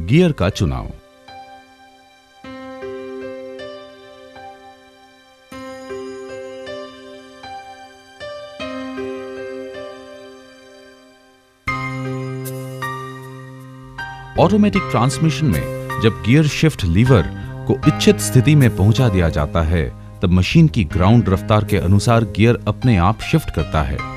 Gear का चुनाव। Automatic transmission में जब गियर शिफ्ट लीवर को इच्छित स्थिति में पहुंचा दिया जाता है, तब मशीन की ग्राउंड रफ्तार के अनुसार गियर अपने आप शिफ्ट करता है।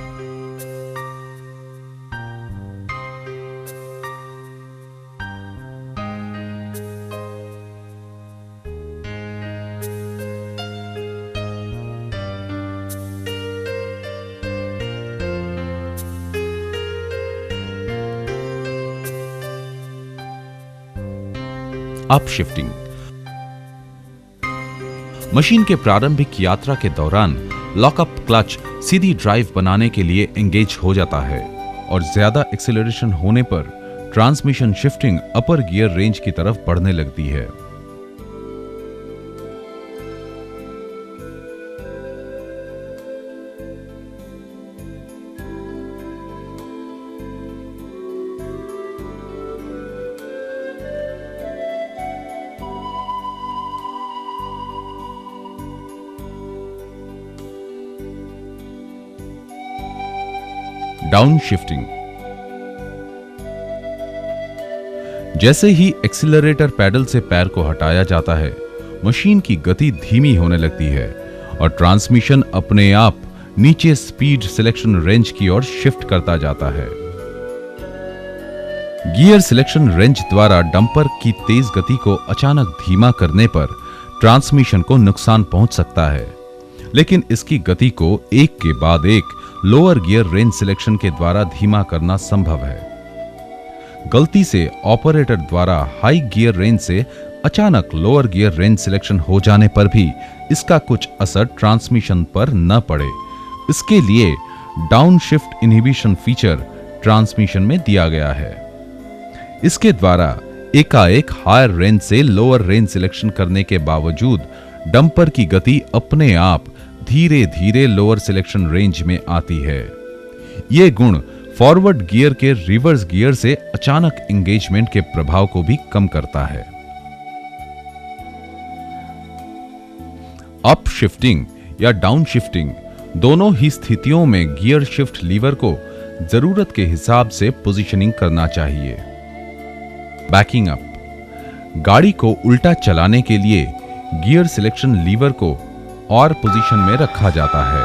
Up shifting. मशीन के प्रारंभिक यात्रा के दौरान लॉकअप क्लच सीधी ड्राइव बनाने के लिए एंगेज हो जाता है और ज्यादा एक्सेलरेशन होने पर ट्रांसमिशन शिफ्टिंग अपर गियर रेंज की तरफ बढ़ने लगती है। Down shifting. जैसे ही एक्सीलरेटर पैडल से पैर को हटाया जाता है, मशीन की गति धीमी होने लगती है और ट्रांसमिशन अपने आप नीचे स्पीड सिलेक्शन रेंज की ओर शिफ्ट करता जाता है। गियर सिलेक्शन रेंज द्वारा डंपर की तेज गति को अचानक धीमा करने पर ट्रांसमिशन को नुकसान पहुंच सकता है, लेकिन इसकी गति को एक के बाद एक लोअर गियर रेंज सिलेक्शन के द्वारा धीमा करना संभव है। गलती से ऑपरेटर द्वारा हाई गियर रेंज से अचानक लोअर गियर रेंज सिलेक्शन हो जाने पर भी इसका कुछ असर ट्रांसमिशन पर न पड़े, इसके लिए down shift inhibition feature transmission में दिया गया है। इसके द्वारा एकाएक हायर रेंज से लोअर रेंज सिलेक्शन करने के बावजूद डंपर की गति अपने आप धीरे धीरे लोअर सिलेक्शन रेंज में आती है। यह गुण फॉरवर्ड गियर के रिवर्स गियर से अचानक एंगेजमेंट के प्रभाव को भी कम करता है। अप शिफ्टिंग या डाउन शिफ्टिंग दोनों ही स्थितियों में गियर शिफ्ट लीवर को जरूरत के हिसाब से पोजीशनिंग करना चाहिए। Banking up. गाड़ी को उल्टा चलाने के लिए गियर सिलेक्शन लीवर को और पोजीशन में रखा जाता है।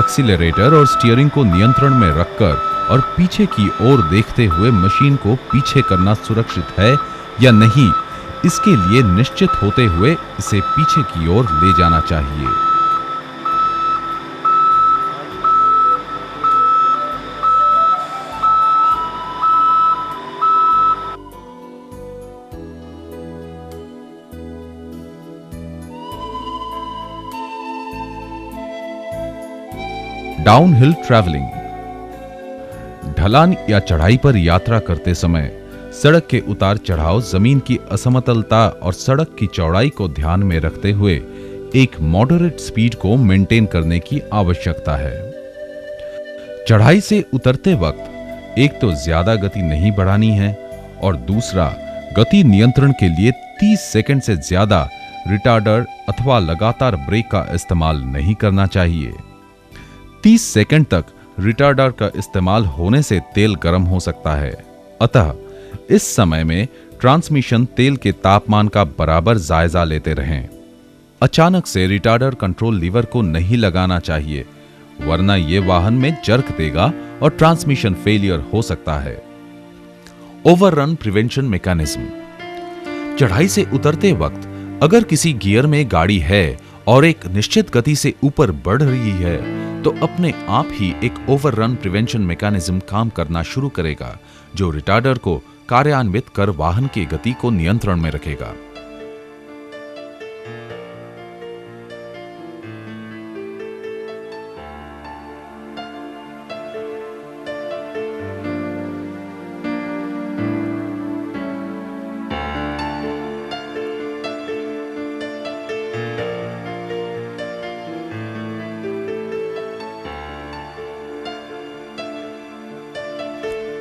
एक्सीलरेटर और स्टीयरिंग को नियंत्रण में रखकर और पीछे की ओर देखते हुए मशीन को पीछे करना सुरक्षित है या नहीं, इसके लिए निश्चित होते हुए इसे पीछे की ओर ले जाना चाहिए। Downhill travelling. ढलान या चढ़ाई पर यात्रा करते समय सड़क के उतार चढ़ाव, जमीन की असमतलता और सड़क की चौड़ाई को ध्यान में रखते हुए एक मॉडरेट स्पीड को मेंटेन करने की आवश्यकता है। चढ़ाई से उतरते वक्त एक तो ज्यादा गति नहीं बढ़ानी है और दूसरा गति नियंत्रण के लिए 30 सेकंड से ज्यादा रिटार्डर अथवा लगातार ब्रेक का इस्तेमाल नहीं करना चाहिए। 30 सेकंड तक रिटार्डर का इस्तेमाल होने से तेल गर्म हो सकता है, अतः इस समय में ट्रांसमिशन तेल के तापमान का बराबर जायजा लेते रहें। अचानक से रिटार्डर कंट्रोल लीवर को नहीं लगाना चाहिए, वरना यह वाहन में जर्क देगा और ट्रांसमिशन फेलियर हो सकता है। Overrun prevention mechanism. चढ़ाई से उतरते वक्त अगर किसी गियर में गाड़ी है और एक निश्चित गति से ऊपर बढ़ रही है, तो अपने आप ही एक ओवररन प्रिवेंशन मैकेनिज्म काम करना शुरू करेगा, जो रिटार्डर को कार्यान्वित कर वाहन की गति को नियंत्रण में रखेगा।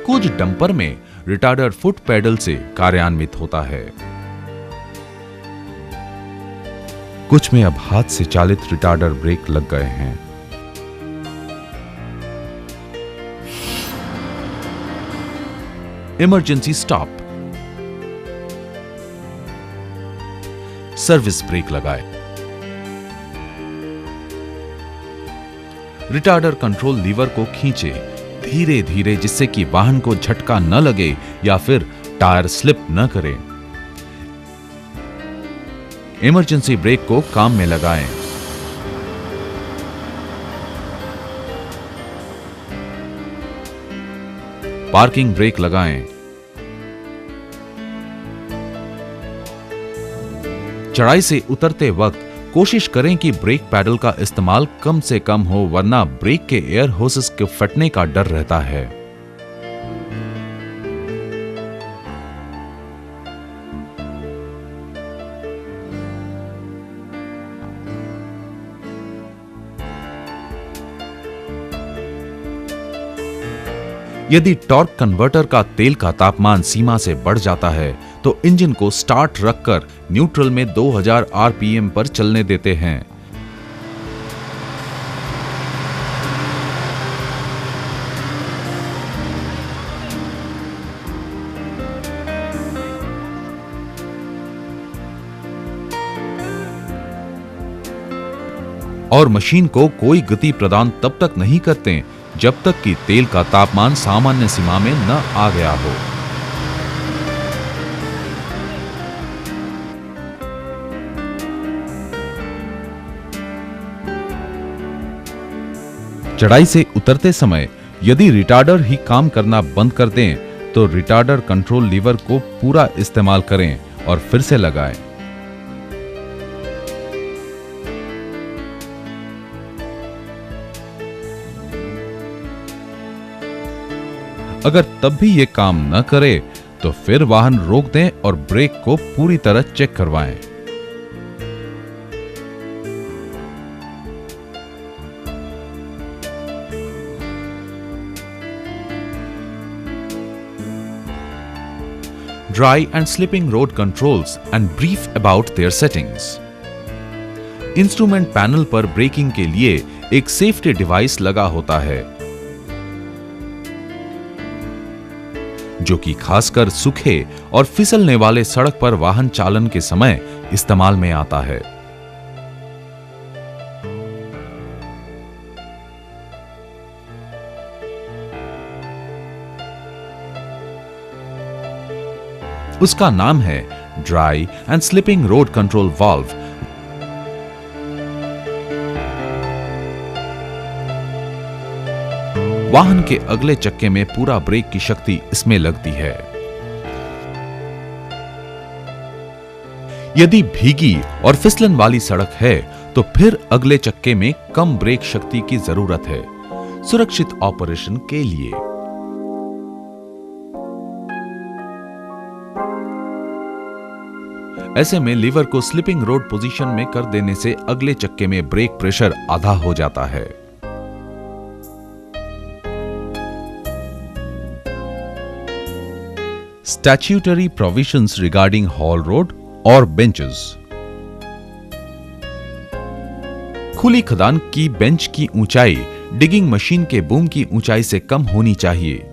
कुछ डंपर में रिटार्डर फुट पेडल से कार्यान्वित होता है। कुछ में अब हाथ से चालित रिटार्डर ब्रेक लग गए हैं। इमरजेंसी स्टॉप, सर्विस ब्रेक लगाए। रिटार्डर कंट्रोल लीवर को खींचे धीरे धीरे, जिससे कि वाहन को झटका न लगे या फिर टायर स्लिप न करे। इमरजेंसी ब्रेक को काम में लगाएं। पार्किंग ब्रेक लगाएं। चढ़ाई से उतरते वक्त कोशिश करें कि ब्रेक पैडल का इस्तेमाल कम से कम हो, वरना ब्रेक के एयर होसेस के फटने का डर रहता है। यदि टॉर्क कन्वर्टर का तेल का तापमान सीमा से बढ़ जाता है तो इंजन को स्टार्ट रखकर न्यूट्रल में 2000 आरपीएम पर चलने देते हैं। और मशीन को कोई गति प्रदान तब तक नहीं करते जब तक कि तेल का तापमान सामान्य सीमा में न आ गया हो। चढ़ाई से उतरते समय यदि रिटार्डर ही काम करना बंद कर दें तो रिटार्डर कंट्रोल लीवर को पूरा इस्तेमाल करें और फिर से लगाएं। अगर तब भी ये काम न करे तो फिर वाहन रोक दें और ब्रेक को पूरी तरह चेक करवाएं। Dry and slipping road controls and brief about their settings. Instrument panel पर ब्रेकिंग के लिए एक सेफ्टी डिवाइस लगा होता है, जो कि खासकर सूखे और फिसलने वाले सड़क पर वाहन चालन के समय इस्तेमाल में आता है। उसका नाम है dry and slipping road control valve. वाहन के अगले चक्के में पूरा ब्रेक की शक्ति इसमें लगती है। यदि भीगी और फिसलन वाली सड़क है तो फिर अगले चक्के में कम ब्रेक शक्ति की जरूरत है सुरक्षित ऑपरेशन के लिए। ऐसे में लीवर को स्लिपिंग रोड पोजीशन में कर देने से अगले चक्के में ब्रेक प्रेशर आधा हो जाता है। Statutory provisions regarding haul road or benches. खुली खदान की बेंच की ऊंचाई डिगिंग मशीन के बूम की ऊंचाई से कम होनी चाहिए।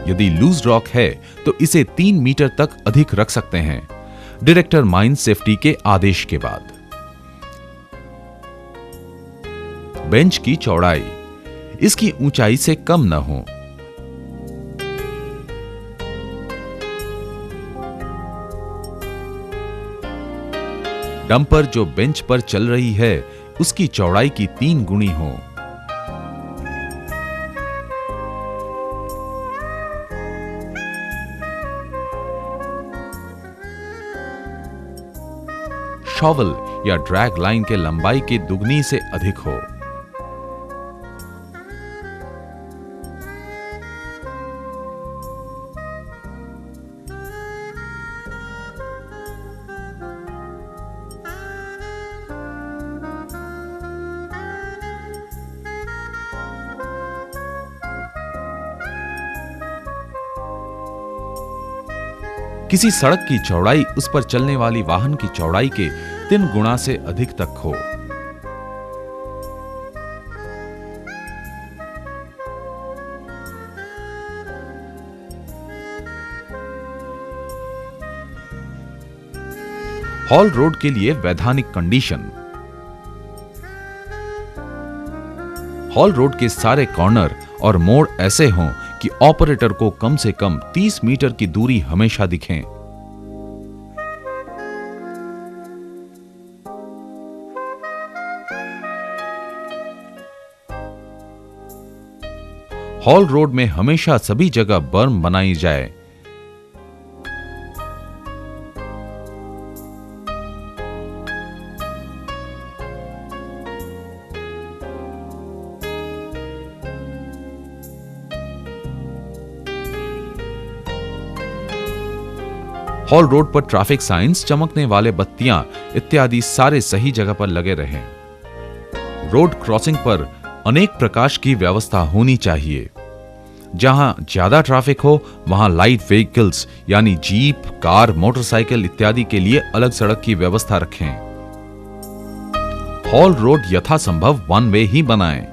यदि लूज रॉक है तो इसे 3 मीटर तक अधिक रख सकते हैं, डायरेक्टर माइन सेफ्टी के आदेश के बाद। बेंच की चौड़ाई इसकी ऊंचाई से कम न हो। डंपर जो बेंच पर चल रही है उसकी चौड़ाई की 3 गुनी हो। शॉवल या ड्रैग लाइन के लंबाई की दुगनी से अधिक हो। किसी सड़क की चौड़ाई उस पर चलने वाली वाहन की चौड़ाई के 3 गुना से अधिक तक हो। हॉल रोड के लिए वैधानिक कंडीशन। हॉल रोड के सारे कॉर्नर और मोड़ ऐसे हों कि ऑपरेटर को कम से कम 30 मीटर की दूरी हमेशा दिखें। हॉल रोड में हमेशा सभी जगह बर्म बनाई जाए। हॉल रोड पर ट्रैफिक साइंस, चमकने वाले बत्तियां इत्यादि सारे सही जगह पर लगे रहें। रोड क्रॉसिंग पर अनेक प्रकाश की व्यवस्था होनी चाहिए। जहां ज्यादा ट्रैफिक हो वहां लाइट व्हीकल्स यानी जीप, कार, मोटरसाइकिल इत्यादि के लिए अलग सड़क की व्यवस्था रखें। हॉल रोड यथासंभव वन वे ही बनाएं।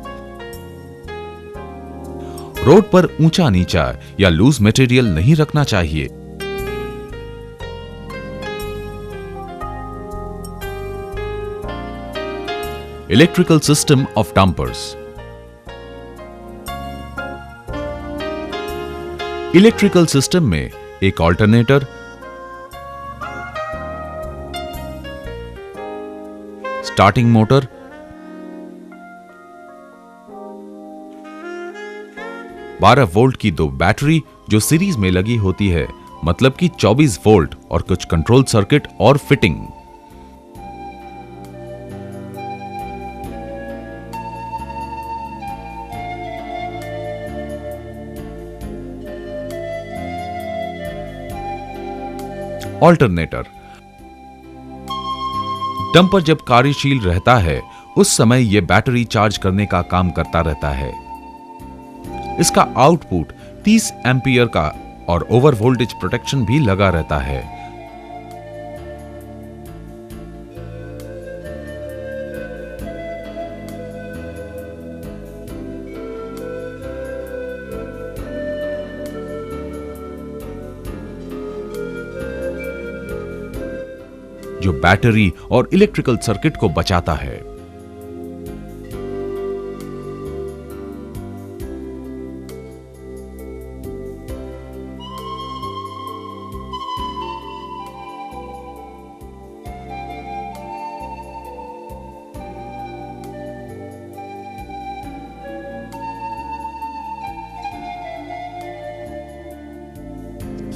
रोड पर ऊंचा नीचा या लूज मटेरियल नहीं रखना चाहिए। Electrical system of dumpers. Electrical system में एक ऑल्टरनेटर, स्टार्टिंग मोटर, बारह वोल्ट की 2 बैटरी जो सीरीज में लगी होती है, मतलब कि 24 वोल्ट, और कुछ कंट्रोल सर्किट और फिटिंग। ऑल्टरनेटर। डंपर जब कार्यशील रहता है उस समय यह बैटरी चार्ज करने का काम करता रहता है। इसका आउटपुट 30 एम्पियर का और ओवर वोल्टेज प्रोटेक्शन भी लगा रहता है। जो बैटरी और इलेक्ट्रिकल सर्किट को बचाता है।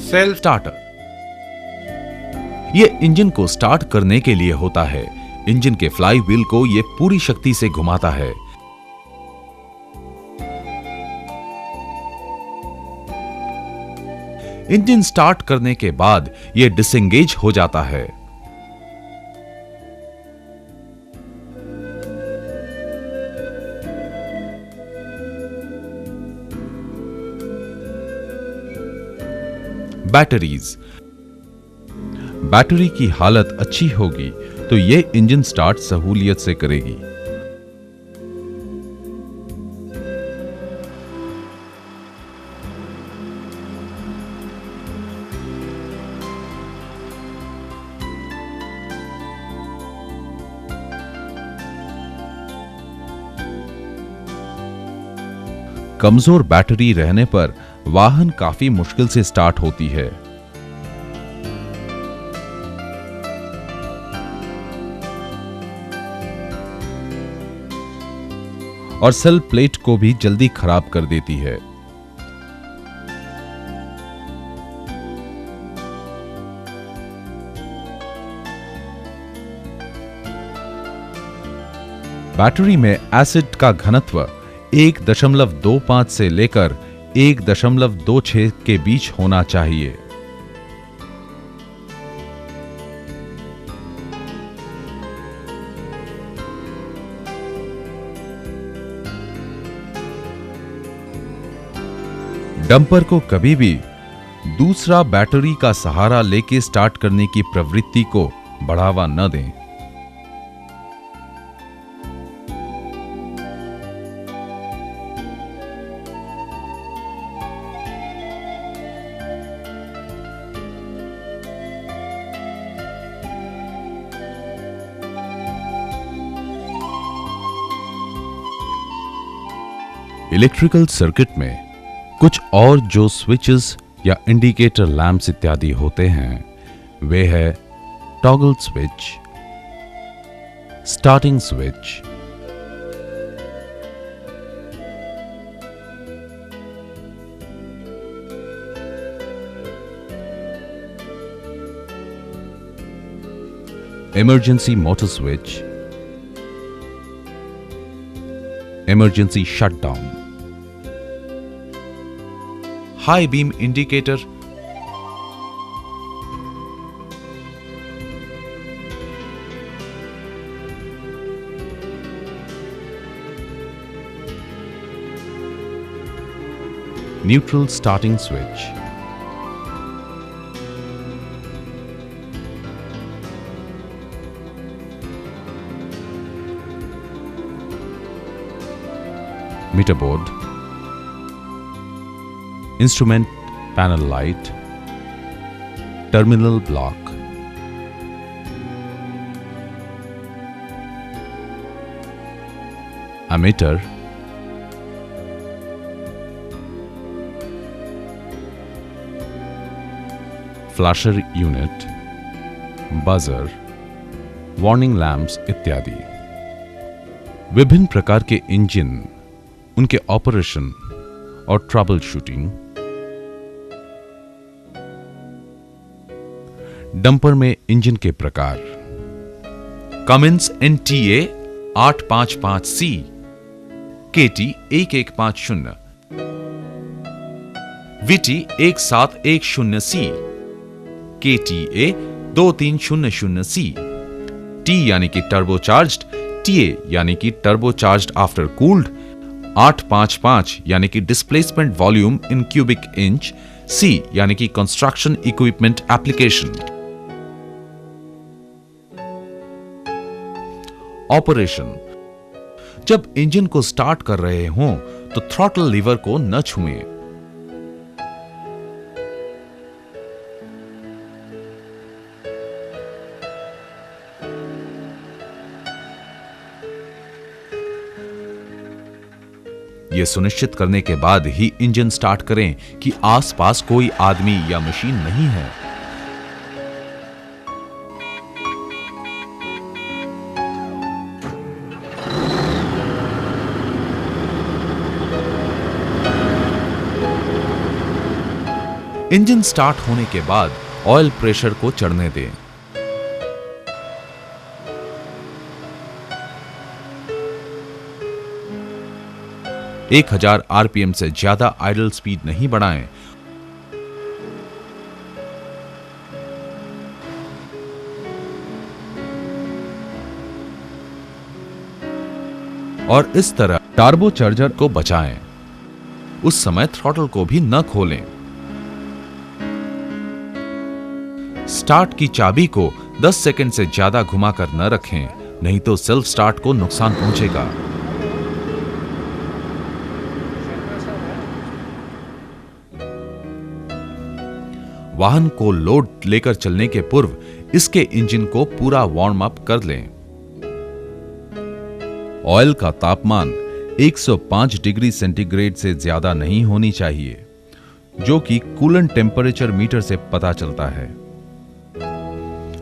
Self starter. यह इंजन को स्टार्ट करने के लिए होता है। इंजन के फ्लाई व्हील को यह पूरी शक्ति से घुमाता है। इंजन स्टार्ट करने के बाद यह डिसएंगेज हो जाता है। बैटरीज। बैटरी की हालत अच्छी होगी तो यह इंजन स्टार्ट सहूलियत से करेगी। कमजोर बैटरी रहने पर वाहन काफी मुश्किल से स्टार्ट होती है। और सेल प्लेट को भी जल्दी खराब कर देती है। बैटरी में एसिड का घनत्व 1.25 से लेकर 1.26 के बीच होना चाहिए। डंपर को कभी भी दूसरा बैटरी का सहारा लेके स्टार्ट करने की प्रवृत्ति को बढ़ावा न दें। इलेक्ट्रिकल सर्किट में कुछ और जो स्विचेस या इंडिकेटर लैंप्स इत्यादि होते हैं वे है toggle switch, starting switch, emergency motor switch, emergency shutdown, high beam indicator, neutral starting switch, meter board, instrument panel light, terminal block, ammeter, flasher unit, buzzer, warning lamps इत्यादि। विभिन्न प्रकार के इंजन, उनके ऑपरेशन और ट्रबल शूटिंग। डंपर में engine के प्रकार: Cummins NTA 855C, KT 1150, VT 1710C, KTA 2300C, T यानी कि टर्बोचार्ज्ड, TA यानी कि टर्बोचार्ज्ड आफ्टर कूल्ड, 855 यानी कि डिस्प्लेसमेंट वॉल्यूम इन क्यूबिक इंच, C यानी कि कंस्ट्रक्शन इक्विपमेंट एप्लीकेशन। ऑपरेशन: जब इंजन को स्टार्ट कर रहे हों तो थ्रॉटल लीवर को न छुएं। यह सुनिश्चित करने के बाद ही इंजन स्टार्ट करें कि आसपास कोई आदमी या मशीन नहीं है। इंजन स्टार्ट होने के बाद ऑयल प्रेशर को चढ़ने दें। एक 1000 RPM से ज्यादा आइडल स्पीड नहीं बढ़ाएं। और इस तरह टर्बोचार्जर को बचाएं। उस समय थ्रॉटल को भी न खोलें। स्टार्ट की चाबी को 10 सेकंड से ज्यादा घुमाकर न रखें, नहीं तो सेल्फ स्टार्ट को नुकसान पहुंचेगा। वाहन को लोड लेकर चलने के पूर्व इसके इंजन को पूरा वार्म अप कर लें। ऑयल का तापमान 105 डिग्री सेंटीग्रेड से ज्यादा नहीं होनी चाहिए, जो कि कूलेंट टेम्परेचर मीटर से पता चलता है।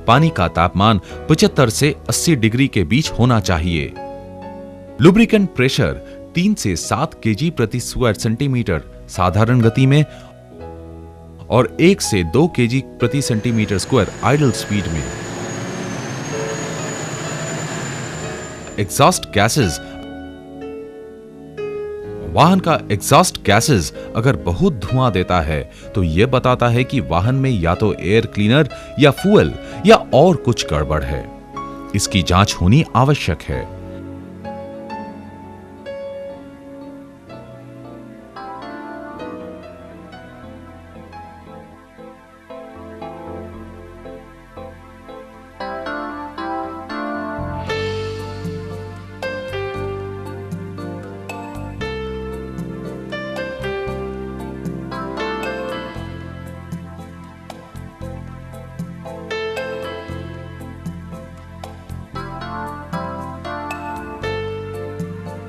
पानी का तापमान 75 से 80 डिग्री के बीच होना चाहिए। लुब्रिकेंट प्रेशर 3 से 7 kg प्रति स्क्वायर सेंटीमीटर साधारण गति में और 1 से 2 kg प्रति सेंटीमीटर स्क्वायर आइडल स्पीड में। एग्जॉस्ट गैसेस: वाहन का एग्जॉस्ट गैसेस अगर बहुत धुआं देता है तो यह बताता है कि वाहन में या तो एयर क्लीनर या फ्यूल या और कुछ गड़बड़ है। इसकी जांच होनी आवश्यक है।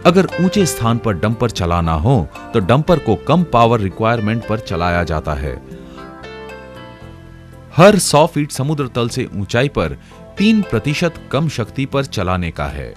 अगर ऊंचे स्थान पर डंपर चलाना हो तो डंपर को कम पावर रिक्वायरमेंट पर चलाया जाता है। हर 100 फीट समुद्र तल से ऊंचाई पर 3% कम शक्ति पर चलाने का है।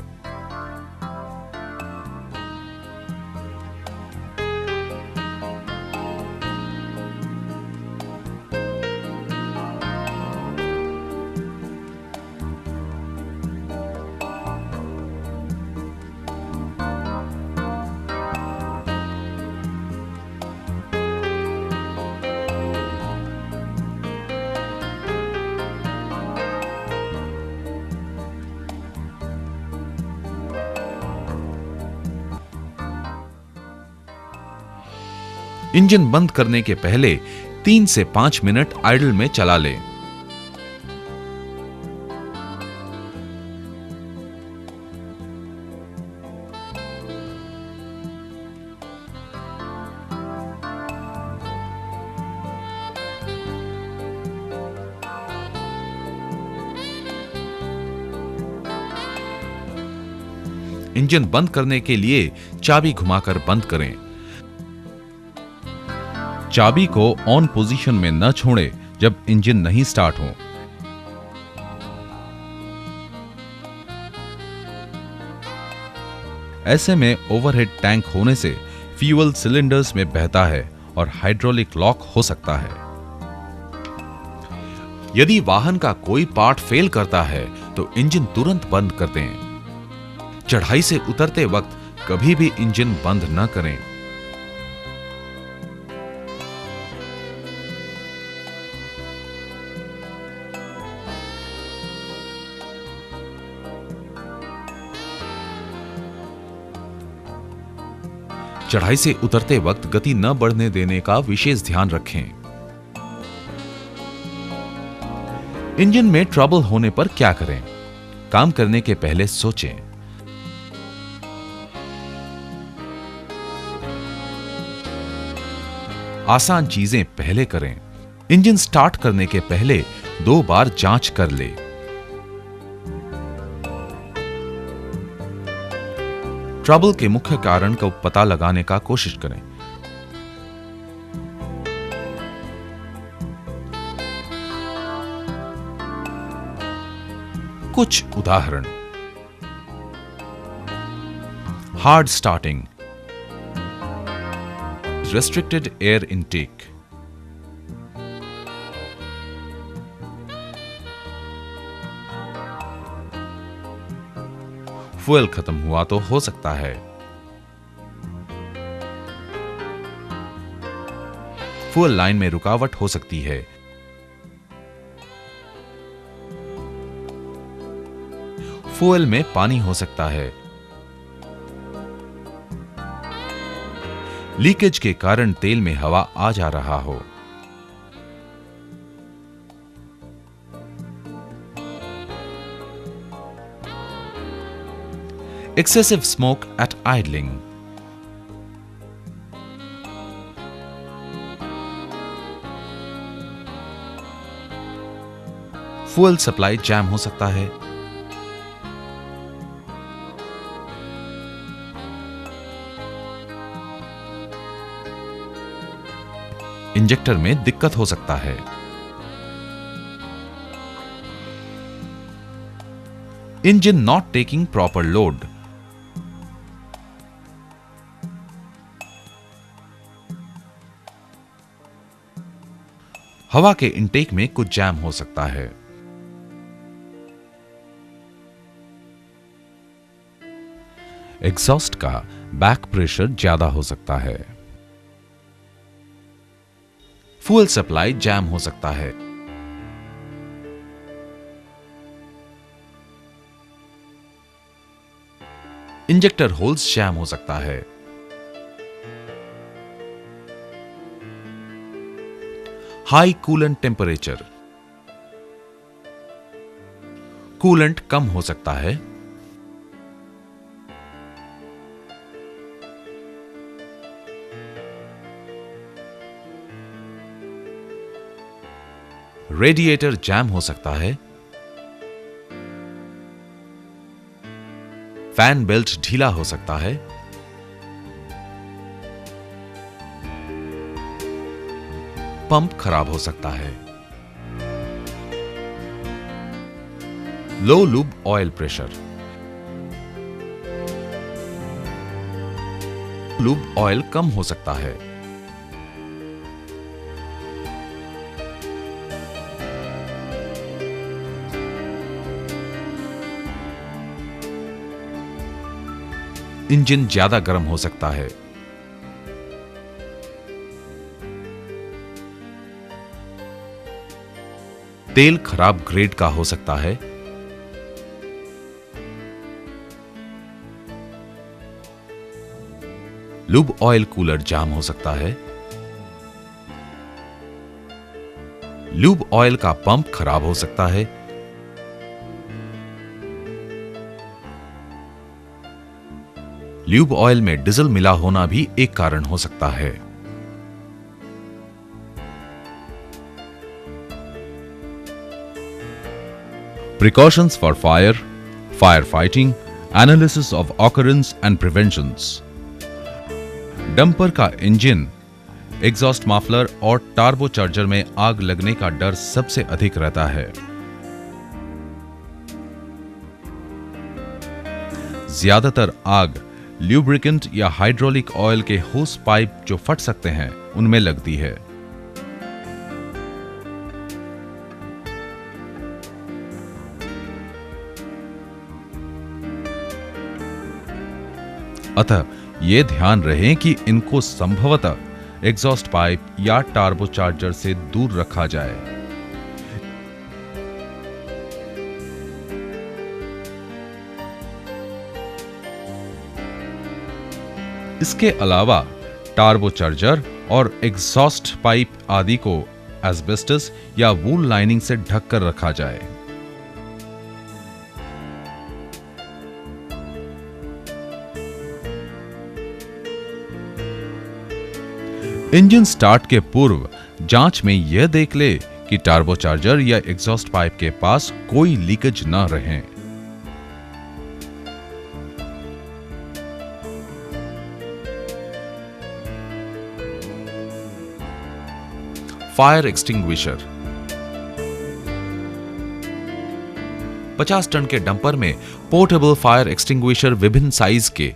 इंजन बंद करने के पहले 3 से 5 मिनट आइडल में चला लें। इंजन बंद करने के लिए चाबी घुमाकर बंद करें। चाबी को ऑन पोजीशन में न छोड़ें जब इंजन नहीं स्टार्ट हो। ऐसे में ओवरहेड टैंक होने से फ्यूल सिलेंडर्स में बहता है और हाइड्रोलिक लॉक हो सकता है। यदि वाहन का कोई पार्ट फेल करता है तो इंजन तुरंत बंद कर दें। चढ़ाई से उतरते वक्त कभी भी इंजन बंद न करें। चढ़ाई से उतरते वक्त गति न बढ़ने देने का विशेष ध्यान रखें। इंजन में ट्रबल होने पर क्या करें? काम करने के पहले सोचें। आसान चीजें पहले करें। इंजन स्टार्ट करने के पहले 2 बार जांच कर ले। ट्रबल के मुख्य कारण का पता लगाने का कोशिश करें। कुछ उदाहरण: hard starting, restricted air intake, fuel खत्म हुआ तो हो सकता है। फ्यूल लाइन में रुकावट हो सकती है। फ्यूल में पानी हो सकता है। लीकेज के कारण तेल में हवा आ जा रहा हो। Excessive smoke at idling. Fuel supply jam हो सकता है। इंजेक्टर में दिक्कत हो सकता है। Engine not taking proper load. हवा के इंटेक में कुछ जैम हो सकता है। एग्जॉस्ट का बैक प्रेशर ज्यादा हो सकता है। फ्यूल सप्लाई जैम हो सकता है। इंजेक्टर होल्स जैम हो सकता है। High coolant temperature. कूलेंट कम हो सकता है। रेडिएटर जैम हो सकता है। फैन बेल्ट ढीला हो सकता है। पंप खराब हो सकता है। Low lube oil pressure. Lube oil कम हो सकता है। इंजन ज्यादा गर्म हो सकता है। तेल खराब ग्रेड का हो सकता है। लूब ऑयल कूलर जाम हो सकता है। लूब ऑयल का पंप खराब हो सकता है। लूब ऑयल में डीजल मिला होना भी एक कारण हो सकता है। Precautions for fire, firefighting, analysis of occurrence and preventions. Dumper का इंजन, एग्जॉस्ट मफलर और टार्बोचार्जर में आग लगने का डर सबसे अधिक रहता है। ज्यादातर आग ल्यूब्रिकेंट या हाइड्रोलिक ऑयल के होस पाइप जो फट सकते हैं उनमें लगती है। अतः यह ध्यान रहे कि इनको संभवतः एग्जॉस्ट पाइप या टार्बोचार्जर से दूर रखा जाए। इसके अलावा टार्बोचार्जर और एग्जॉस्ट पाइप आदि को एस्बेस्टस या वूल लाइनिंग से ढककर रखा जाए। इंजन स्टार्ट के पूर्व जांच में यह देख ले कि टार्बोचार्जर या एग्जॉस्ट पाइप के पास कोई लीकेज न रहे। Fire extinguisher. 50 टन के डंपर में पोर्टेबल फायर एक्सटिंग्विशर विभिन्न साइज के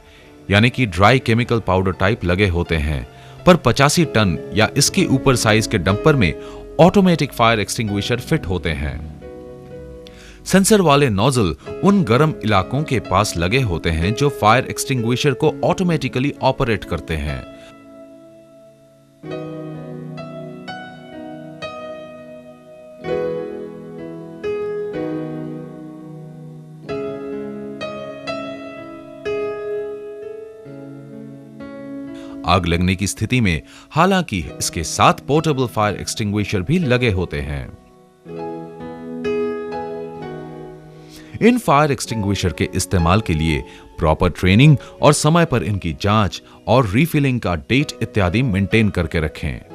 यानी कि ड्राई केमिकल पाउडर टाइप लगे होते हैं, पर 85 टन या इसके ऊपर साइज के डंपर में ऑटोमेटिक फायर एक्सटिंग्विशर फिट होते हैं। सेंसर वाले नोजल उन गर्म इलाकों के पास लगे होते हैं जो फायर एक्सटिंग्विशर को ऑटोमेटिकली ऑपरेट करते हैं। आग लगने की स्थिति में हालांकि इसके साथ पोर्टेबल फायर एक्सटिंग्विशर भी लगे होते हैं। इन फायर एक्सटिंग्विशर के इस्तेमाल के लिए प्रॉपर ट्रेनिंग और समय पर इनकी जांच और रीफिलिंग का डेट इत्यादि मेंटेन करके रखें।